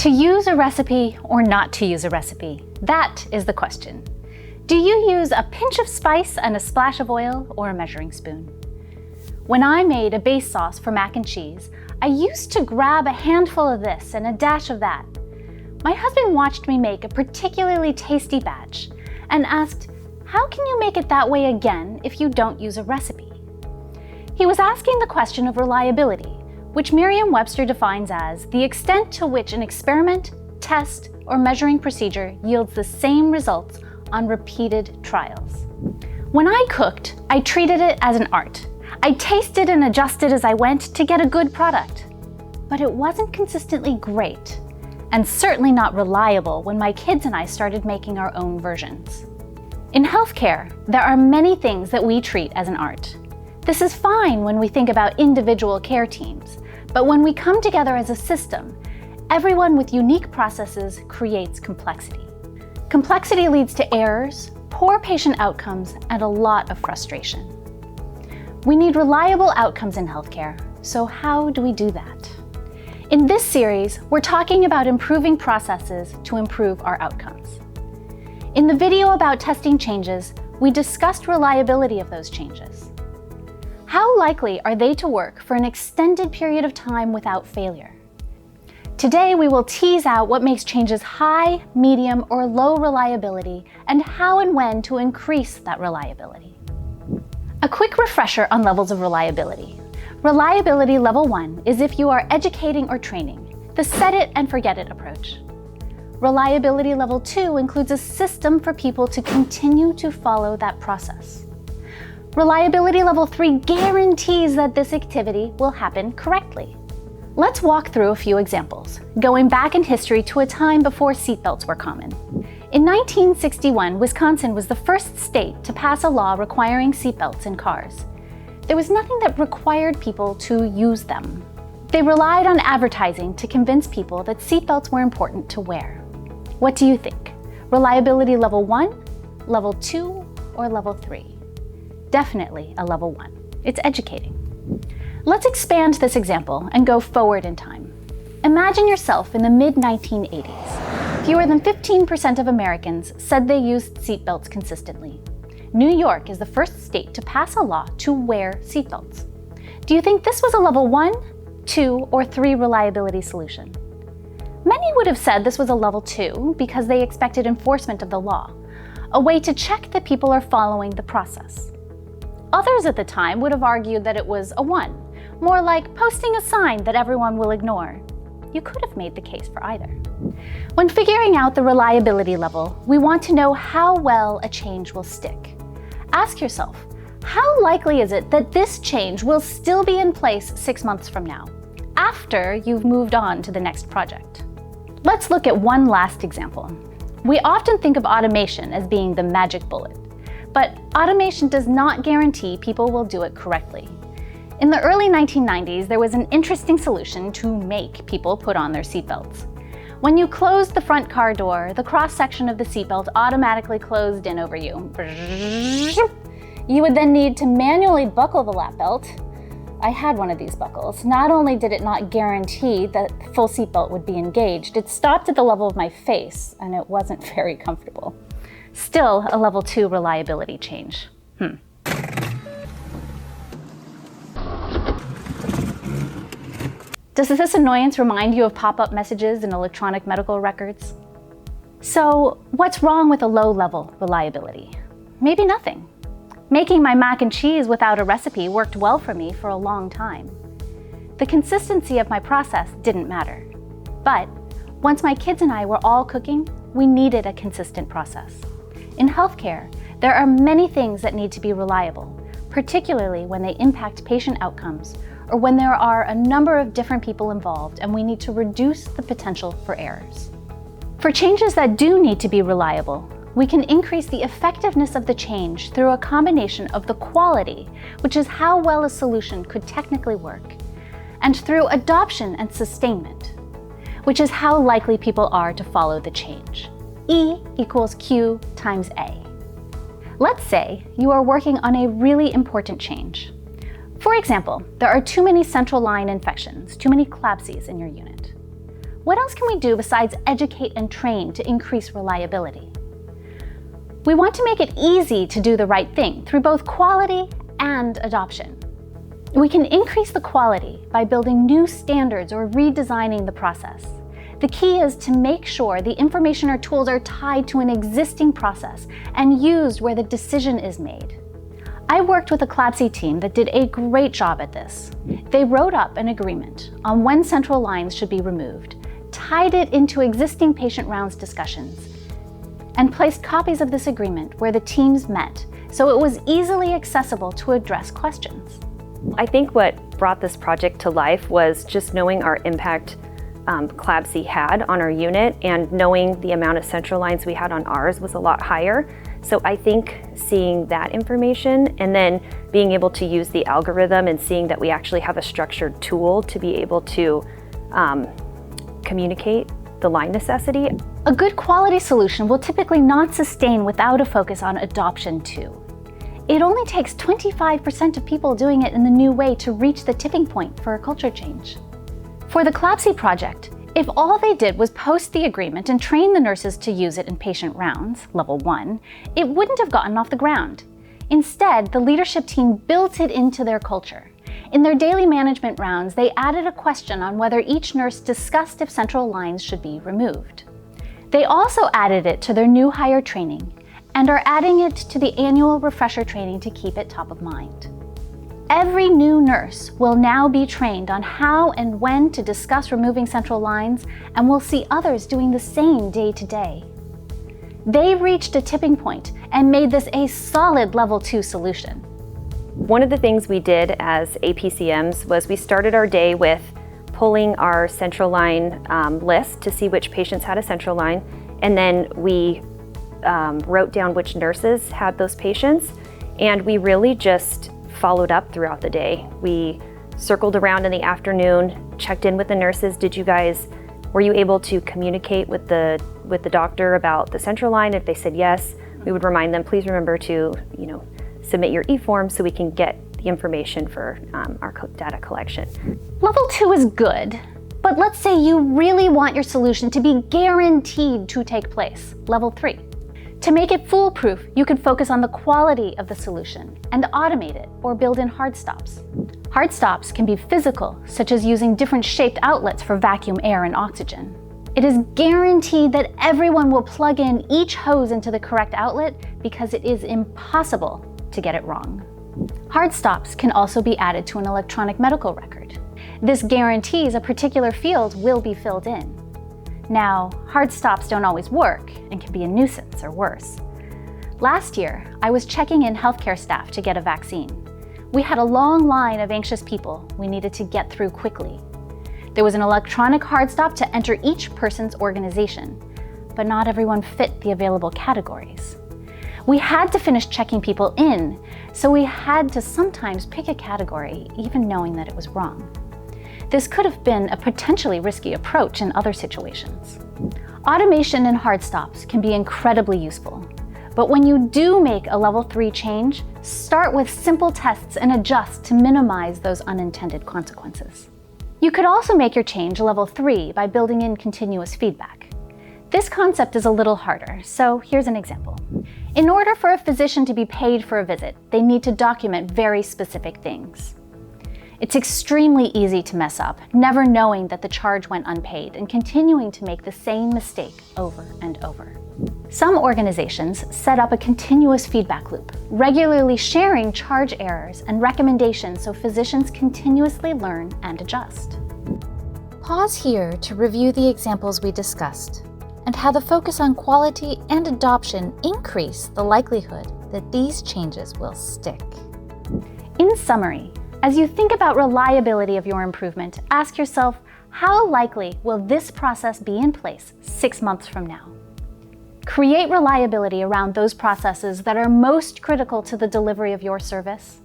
To use a recipe or not to use a recipe? That is the question. Do you use a pinch of spice and a splash of oil or a measuring spoon? When I made a base sauce for mac and cheese, I used to grab a handful of this and a dash of that. My husband watched me make a particularly tasty batch and asked, "How can you make it that way again if you don't use a recipe?" He was asking the question of reliability, which Merriam-Webster defines as the extent to which an experiment, test, or measuring procedure yields the same results on repeated trials. When I cooked, I treated it as an art. I tasted and adjusted as I went to get a good product. But it wasn't consistently great, and certainly not reliable when my kids and I started making our own versions. In healthcare, there are many things that we treat as an art. This is fine when we think about individual care teams, but when we come together as a system, everyone with unique processes creates complexity. Complexity leads to errors, poor patient outcomes, and a lot of frustration. We need reliable outcomes in healthcare, so how do we do that? In this series, we're talking about improving processes to improve our outcomes. In the video about testing changes, we discussed reliability of those changes. How likely are they to work for an extended period of time without failure? Today, we will tease out what makes changes high, medium, or low reliability, and how and when to increase that reliability. A quick refresher on levels of reliability. Reliability level 1 is if you are educating or training, the set it and forget it approach. Reliability level 2 includes a system for people to continue to follow that process. Reliability level 3 guarantees that this activity will happen correctly. Let's walk through a few examples, going back in history to a time before seatbelts were common. In 1961, Wisconsin was the first state to pass a law requiring seatbelts in cars. There was nothing that required people to use them. They relied on advertising to convince people that seatbelts were important to wear. What do you think? Reliability level 1, level 2, or level 3? Definitely a level 1. It's educating. Let's expand this example and go forward in time. Imagine yourself in the mid-1980s. Fewer than 15% of Americans said they used seatbelts consistently. New York is the first state to pass a law to wear seatbelts. Do you think this was a level 1, 2, or 3 reliability solution? Many would have said this was a level 2 because they expected enforcement of the law, a way to check that people are following the process. Others at the time would have argued that it was a 1, more like posting a sign that everyone will ignore. You could have made the case for either. When figuring out the reliability level, we want to know how well a change will stick. Ask yourself, how likely is it that this change will still be in place 6 months from now, after you've moved on to the next project? Let's look at one last example. We often think of automation as being the magic bullet. But automation does not guarantee people will do it correctly. In the early 1990s, there was an interesting solution to make people put on their seatbelts. When you closed the front car door, the cross-section of the seatbelt automatically closed in over you. You would then need to manually buckle the lap belt. I had one of these buckles. Not only did it not guarantee that the full seatbelt would be engaged, it stopped at the level of my face, and it wasn't very comfortable. Still a level 2 reliability change. Does this annoyance remind you of pop-up messages in electronic medical records? So, what's wrong with a low-level reliability? Maybe nothing. Making my mac and cheese without a recipe worked well for me for a long time. The consistency of my process didn't matter. But once my kids and I were all cooking, we needed a consistent process. In healthcare, there are many things that need to be reliable, particularly when they impact patient outcomes or when there are a number of different people involved and we need to reduce the potential for errors. For changes that do need to be reliable, we can increase the effectiveness of the change through a combination of the quality, which is how well a solution could technically work, and through adoption and sustainment, which is how likely people are to follow the change. E equals Q times A. Let's say you are working on a really important change. For example, there are too many central line infections, too many CLABSIs in your unit. what else can we do besides educate and train to increase reliability? We want to make it easy to do the right thing through both quality and adoption. We can increase the quality by building new standards or redesigning the process. The key is to make sure the information or tools are tied to an existing process and used where the decision is made. I worked with a CLABSI team that did a great job at this. They wrote up an agreement on when central lines should be removed, tied it into existing patient rounds discussions, and placed copies of this agreement where the teams met so it was easily accessible to address questions. I think what brought this project to life was just knowing our impact CLABSI had on our unit, and knowing the amount of central lines we had on ours was a lot higher. So I think seeing that information and then being able to use the algorithm and seeing that we actually have a structured tool to be able to communicate the line necessity. A good quality solution will typically not sustain without a focus on adoption too. It only takes 25% of people doing it in the new way to reach the tipping point for a culture change. For the CLABSI project, if all they did was post the agreement and train the nurses to use it in patient rounds, level 1, it wouldn't have gotten off the ground. Instead, the leadership team built it into their culture. In their daily management rounds, they added a question on whether each nurse discussed if central lines should be removed. They also added it to their new hire training and are adding it to the annual refresher training to keep it top of mind. Every new nurse will now be trained on how and when to discuss removing central lines, and will see others doing the same day to day. They reached a tipping point and made this a solid level 2 solution. One of the things we did as APCMs was we started our day with pulling our central line list to see which patients had a central line, and then we wrote down which nurses had those patients, and we really just followed up throughout the day. We circled around in the afternoon, checked in with the nurses. Were you able to communicate with the doctor about the central line? If they said yes, we would remind them, please remember to, submit your e-form so we can get the information for our data collection. Level 2 is good, but let's say you really want your solution to be guaranteed to take place, level 3. To make it foolproof, you could focus on the quality of the solution and automate it or build in hard stops. Hard stops can be physical, such as using different shaped outlets for vacuum air and oxygen. It is guaranteed that everyone will plug in each hose into the correct outlet because it is impossible to get it wrong. Hard stops can also be added to an electronic medical record. This guarantees a particular field will be filled in. Now, hard stops don't always work and can be a nuisance or worse. Last year, I was checking in healthcare staff to get a vaccine. We had a long line of anxious people we needed to get through quickly. There was an electronic hard stop to enter each person's organization, but not everyone fit the available categories. We had to finish checking people in, so we had to sometimes pick a category even knowing that it was wrong. This could have been a potentially risky approach in other situations. Automation in hard stops can be incredibly useful, but when you do make a level 3 change, start with simple tests and adjust to minimize those unintended consequences. You could also make your change level 3 by building in continuous feedback. This concept is a little harder, so here's an example. In order for a physician to be paid for a visit, they need to document very specific things. It's extremely easy to mess up, never knowing that the charge went unpaid and continuing to make the same mistake over and over. Some organizations set up a continuous feedback loop, regularly sharing charge errors and recommendations so physicians continuously learn and adjust. Pause here to review the examples we discussed and how the focus on quality and adoption increase the likelihood that these changes will stick. In summary, as you think about reliability of your improvement, ask yourself, how likely will this process be in place 6 months from now? Create reliability around those processes that are most critical to the delivery of your service.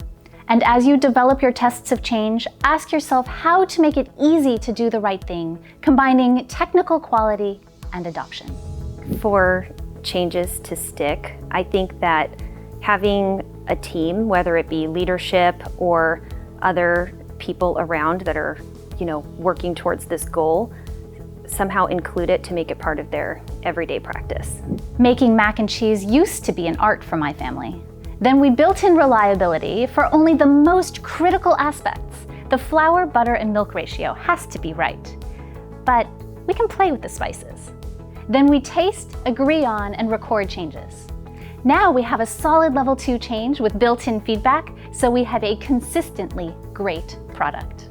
And as you develop your tests of change, ask yourself how to make it easy to do the right thing, combining technical quality and adoption. For changes to stick, I think that having a team, whether it be leadership or other people around that are, working towards this goal, somehow include it to make it part of their everyday practice. Making mac and cheese used to be an art for my family. Then we built in reliability for only the most critical aspects. The flour, butter, and milk ratio has to be right. But we can play with the spices. Then we taste, agree on, and record changes. Now we have a solid level 2 change with built-in feedback, so we have a consistently great product.